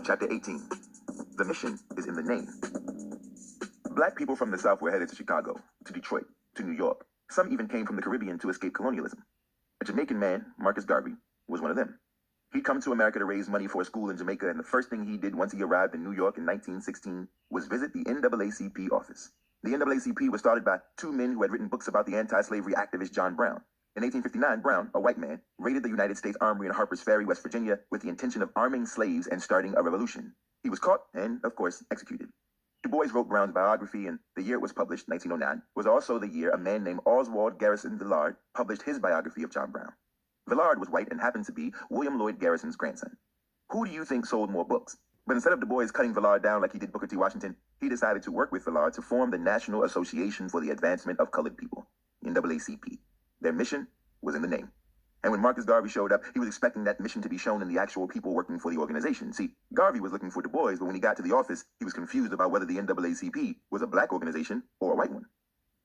Chapter 18. The mission is in the name. Black people from the South were headed to Chicago, to Detroit, to New York. Some even came from the Caribbean to escape colonialism. A Jamaican man, Marcus Garvey, was one of them. He'd come to America to raise money for a school in Jamaica, and the first thing he did once he arrived in New York in 1916 was visit the NAACP office. The NAACP was started by two men who had written books about the anti-slavery activist John Brown. In 1859, Brown, a white man, raided the United States Armory in Harper's Ferry, West Virginia, with the intention of arming slaves and starting a revolution. He was caught and, of course, executed. Du Bois wrote Brown's biography, and the year it was published, 1909, was also the year a man named Oswald Garrison Villard published his biography of John Brown. Villard was white and happened to be William Lloyd Garrison's grandson. Who do you think sold more books? But instead of Du Bois cutting Villard down like he did Booker T. Washington, he decided to work with Villard to form the National Association for the Advancement of Colored People, NAACP. Their mission was in the name. And when Marcus Garvey showed up, he was expecting that mission to be shown in the actual people working for the organization. See, Garvey was looking for Du Bois, but when he got to the office, he was confused about whether the NAACP was a black organization or a white one.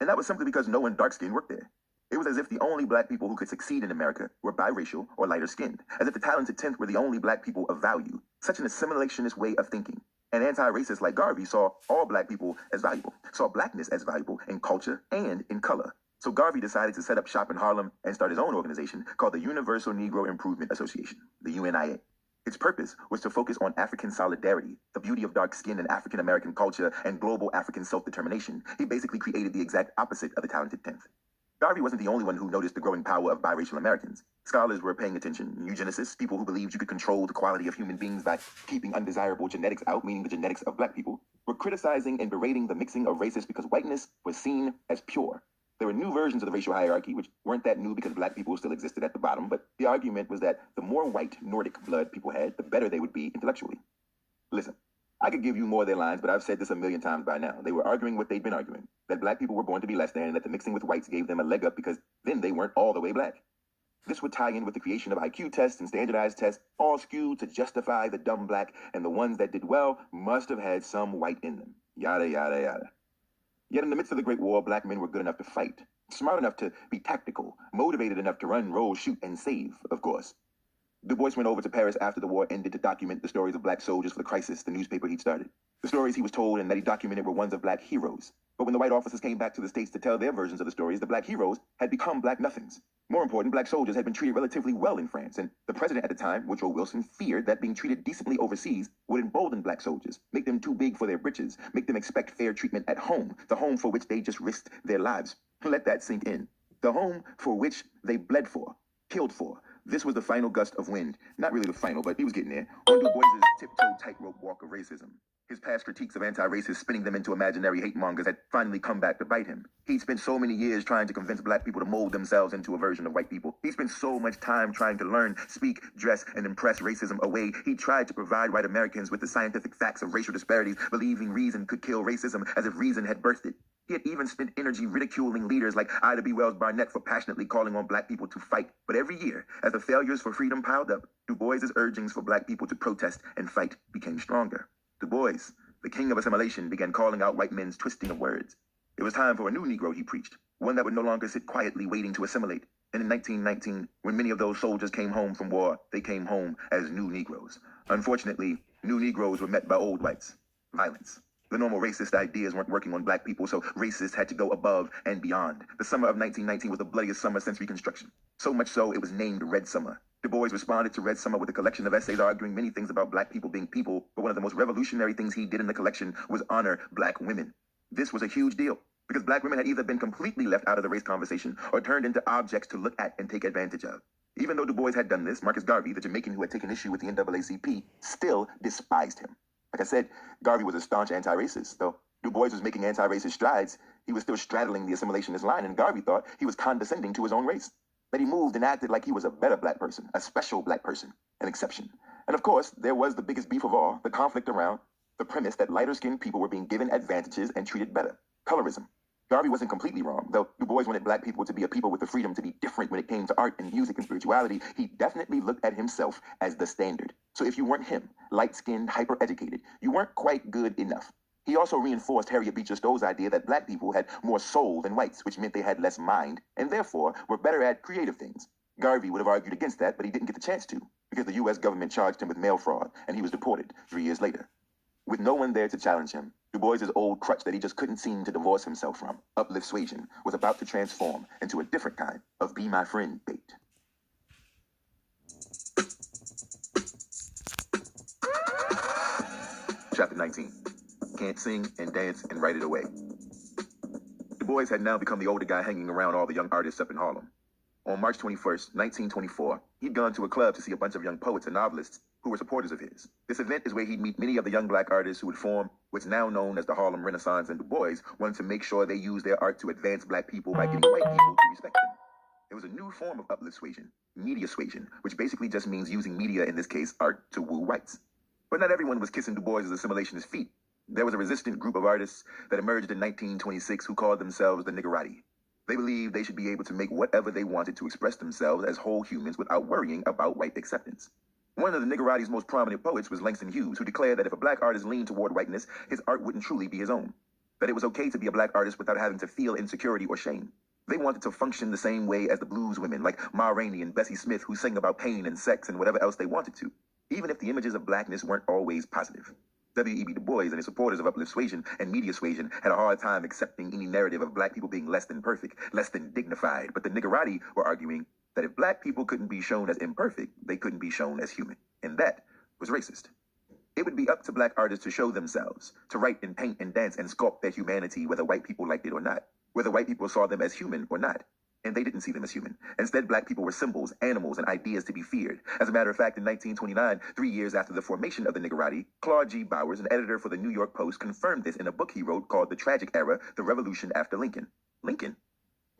And that was simply because no one dark-skinned worked there. It was as if the only black people who could succeed in America were biracial or lighter-skinned, as if the talented 10th were the only black people of value. Such an assimilationist way of thinking. An anti-racist like Garvey saw all black people as valuable, saw blackness as valuable in culture and in color. So Garvey decided to set up shop in Harlem and start his own organization called the Universal Negro Improvement Association, the UNIA. Its purpose was to focus on African solidarity, the beauty of dark skin and African American culture, and global African self-determination. He basically created the exact opposite of the talented 10th. Garvey wasn't the only one who noticed the growing power of biracial Americans. Scholars were paying attention. Eugenicists, people who believed you could control the quality of human beings by keeping undesirable genetics out, meaning the genetics of black people, were criticizing and berating the mixing of races because whiteness was seen as pure. There were new versions of the racial hierarchy, which weren't that new because black people still existed at the bottom, but the argument was that the more white Nordic blood people had, the better they would be intellectually. Listen, I could give you more of their lines, but I've said this a million times by now. They were arguing what they'd been arguing, that black people were born to be less than, and that the mixing with whites gave them a leg up because then they weren't all the way black. This would tie in with the creation of IQ tests and standardized tests, all skewed to justify the dumb black, and the ones that did well must have had some white in them. Yada, yada, yada. Yet in the midst of the Great War, black men were good enough to fight, smart enough to be tactical, motivated enough to run, roll, shoot, and save, of course. Du Bois went over to Paris after the war ended to document the stories of black soldiers for the Crisis, the newspaper he'd started. The stories he was told and that he documented were ones of black heroes. But when the white officers came back to the States to tell their versions of the stories, the black heroes had become black nothings. More important, black soldiers had been treated relatively well in France, and the president at the time, Woodrow Wilson, feared that being treated decently overseas would embolden black soldiers, make them too big for their britches, make them expect fair treatment at home, the home for which they just risked their lives. Let that sink in. The home for which they bled for, killed for. This was the final gust of wind. Not really the final, but he was getting there. On Du Bois's tiptoe tightrope walk of racism. His past critiques of anti-racists, spinning them into imaginary hate mongers, had finally come back to bite him. He'd spent so many years trying to convince black people to mold themselves into a version of white people. He spent so much time trying to learn, speak, dress, and impress racism away. He tried to provide white Americans with the scientific facts of racial disparities, believing reason could kill racism as if reason had birthed it. He had even spent energy ridiculing leaders like Ida B. Wells Barnett for passionately calling on black people to fight. But every year, as the failures for freedom piled up, Du Bois's urgings for black people to protest and fight became stronger. Du Bois, the king of assimilation, began calling out white men's twisting of words. It was time for a new Negro, he preached, one that would no longer sit quietly waiting to assimilate. And in 1919, when many of those soldiers came home from war, they came home as new Negroes. Unfortunately, new Negroes were met by old whites. Violence. The normal racist ideas weren't working on black people, so racists had to go above and beyond. The summer of 1919 was the bloodiest summer since Reconstruction. So much so, it was named Red Summer. Du Bois responded to Red Summer with a collection of essays arguing many things about black people being people, but one of the most revolutionary things he did in the collection was honor black women. This was a huge deal, because black women had either been completely left out of the race conversation or turned into objects to look at and take advantage of. Even though Du Bois had done this, Marcus Garvey, the Jamaican who had taken issue with the NAACP, still despised him. Like I said, Garvey was a staunch anti-racist. Though Du Bois was making anti-racist strides, he was still straddling the assimilationist line, and Garvey thought he was condescending to his own race. That he moved and acted like he was a better black person, a special black person, an exception. And of course, there was the biggest beef of all, the conflict around the premise that lighter-skinned people were being given advantages and treated better. Colorism. Garvey wasn't completely wrong. Though Du Bois wanted black people to be a people with the freedom to be different when it came to art and music and spirituality, he definitely looked at himself as the standard. So if you weren't him, light-skinned, hyper-educated, you weren't quite good enough. He also reinforced Harriet Beecher Stowe's idea that black people had more soul than whites, which meant they had less mind, and therefore were better at creative things. Garvey would have argued against that, but he didn't get the chance to. because the U.S. government charged him with mail fraud, and he was deported 3 years later. With no one there to challenge him, Du Bois's old crutch that he just couldn't seem to divorce himself from, uplift suasion, was about to transform into a different kind of be my friend bait. Chapter 19. Can't sing and dance and write it away. Du Bois had now become the older guy hanging around all the young artists up in Harlem. On March 21st, 1924, he'd gone to a club to see a bunch of young poets and novelists who were supporters of his. This event is where he'd meet many of the young black artists who would form what's now known as the Harlem Renaissance, and Du Bois wanted to make sure they used their art to advance black people by getting white people to respect them. It was a new form of uplift suasion, media suasion, which basically just means using media, in this case art, to woo whites. But not everyone was kissing Du Bois' assimilationist feet. There was a resistant group of artists that emerged in 1926 who called themselves the Niggerati. They believed they should be able to make whatever they wanted to express themselves as whole humans without worrying about white acceptance. One of the Niggerati's most prominent poets was Langston Hughes, who declared that if a black artist leaned toward whiteness, his art wouldn't truly be his own. That it was okay to be a black artist without having to feel insecurity or shame. They wanted to function the same way as the blues women like Ma Rainey and Bessie Smith, who sang about pain and sex and whatever else they wanted to, even if the images of blackness weren't always positive. W.E.B. Du Bois and his supporters of uplift suasion and media suasion had a hard time accepting any narrative of black people being less than perfect, less than dignified. But the Niggerati were arguing that if black people couldn't be shown as imperfect, they couldn't be shown as human. And that was racist. It would be up to black artists to show themselves, to write and paint and dance and sculpt their humanity, whether white people liked it or not, whether white people saw them as human or not. And they didn't see them as human. Instead, black people were symbols, animals, and ideas to be feared. As a matter of fact, in 1929, 3 years after the formation of the Niggerati, Claude G. Bowers, an editor for the New York Post, confirmed this in a book he wrote called The Tragic Era, The Revolution After Lincoln. Lincoln?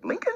Lincoln?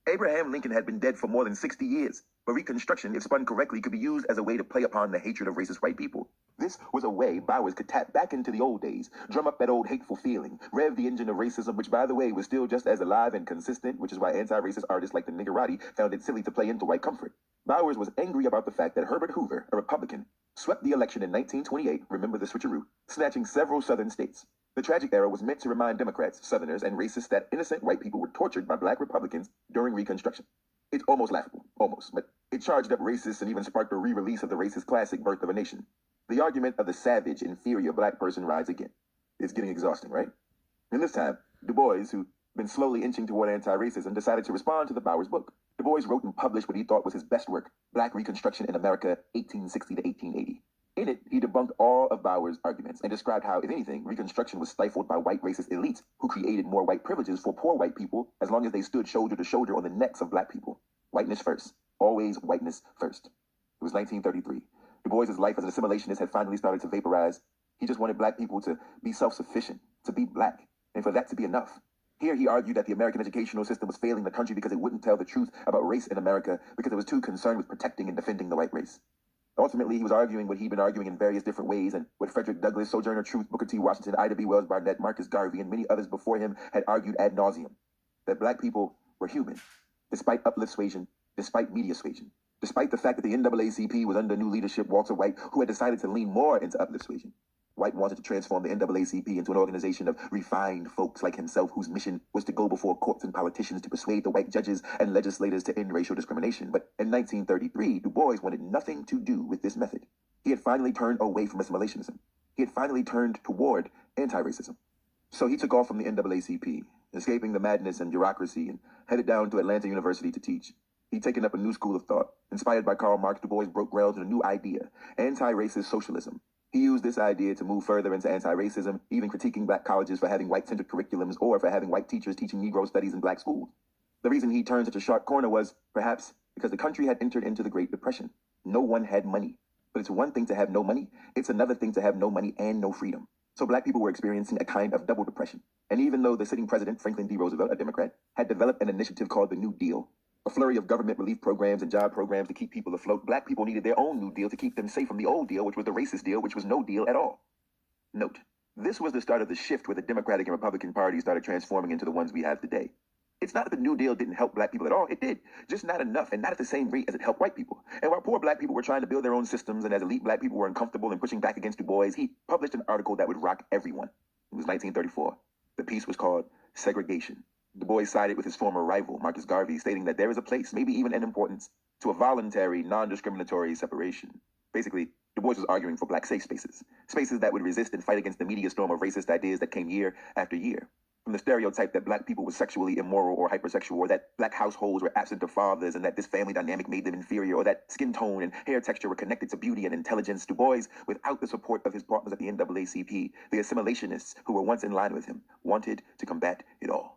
Abraham Lincoln had been dead for more than 60 years, but Reconstruction, if spun correctly, could be used as a way to play upon the hatred of racist white people. This was a way Bowers could tap back into the old days, drum up that old hateful feeling, rev the engine of racism, which, by the way, was still just as alive and consistent, which is why anti-racist artists like the Niggerati found it silly to play into white comfort. Bowers was angry about the fact that Herbert Hoover, a Republican, swept the election in 1928, remember the switcheroo, snatching several southern states. The tragic era was meant to remind Democrats, Southerners, and racists that innocent white people were tortured by black Republicans during Reconstruction. It's almost laughable, almost, but it charged up racists and even sparked a re-release of the racist classic Birth of a Nation. The argument of the savage, inferior black person rides again. It's getting exhausting, right? And this time, Du Bois, who'd been slowly inching toward anti-racism, decided to respond to the Bowers book. Du Bois wrote and published what he thought was his best work, Black Reconstruction in America, 1860 to 1880. In it, he debunked all of Bowers' arguments and described how, if anything, Reconstruction was stifled by white racist elites who created more white privileges for poor white people as long as they stood shoulder to shoulder on the necks of black people. Whiteness first. Always whiteness first. It was 1933. Du Bois' life as an assimilationist had finally started to vaporize. He just wanted black people to be self-sufficient, to be black, and for that to be enough. Here he argued that the American educational system was failing the country because it wouldn't tell the truth about race in America because it was too concerned with protecting and defending the white race. Ultimately, he was arguing what he'd been arguing in various different ways, and what Frederick Douglass, Sojourner Truth, Booker T. Washington, Ida B. Wells Barnett, Marcus Garvey, and many others before him had argued ad nauseum, that black people were human, despite uplift suasion, despite media suasion, despite the fact that the NAACP was under new leadership, Walter White, who had decided to lean more into uplift suasion. White wanted to transform the NAACP into an organization of refined folks like himself whose mission was to go before courts and politicians to persuade the white judges and legislators to end racial discrimination. But in 1933, Du Bois wanted nothing to do with this method. He had finally turned away from assimilationism. He had finally turned toward anti-racism. So he took off from the NAACP, escaping the madness and bureaucracy, and headed down to Atlanta University to teach. He'd taken up a new school of thought. Inspired by Karl Marx, Du Bois broke ground on a new idea, anti-racist socialism. He used this idea to move further into anti-racism, even critiquing black colleges for having white-centered curriculums or for having white teachers teaching Negro studies in black schools. The reason he turned such a sharp corner was, perhaps, because the country had entered into the Great Depression. No one had money. But it's one thing to have no money. It's another thing to have no money and no freedom. So black people were experiencing a kind of double depression. And even though the sitting president, Franklin D. Roosevelt, a Democrat, had developed an initiative called the New Deal, a flurry of government relief programs and job programs to keep people afloat, black people needed their own new deal to keep them safe from the old deal, which was the racist deal, which was no deal at all. Note, this was the start of the shift where the Democratic and Republican parties started transforming into the ones we have today. It's not that the New Deal didn't help black people at all. It did, just not enough and not at the same rate as it helped white people. And while poor black people were trying to build their own systems and as elite black people were uncomfortable and pushing back against Du Bois, he published an article that would rock everyone. It was 1934. The piece was called Segregation. Du Bois sided with his former rival, Marcus Garvey, stating that there is a place, maybe even an importance, to a voluntary, non-discriminatory separation. Basically, Du Bois was arguing for black safe spaces, spaces that would resist and fight against the media storm of racist ideas that came year after year. From the stereotype that black people were sexually immoral or hypersexual, or that black households were absent of fathers and that this family dynamic made them inferior, or that skin tone and hair texture were connected to beauty and intelligence, Du Bois, without the support of his partners at the NAACP, the assimilationists who were once in line with him, wanted to combat it all.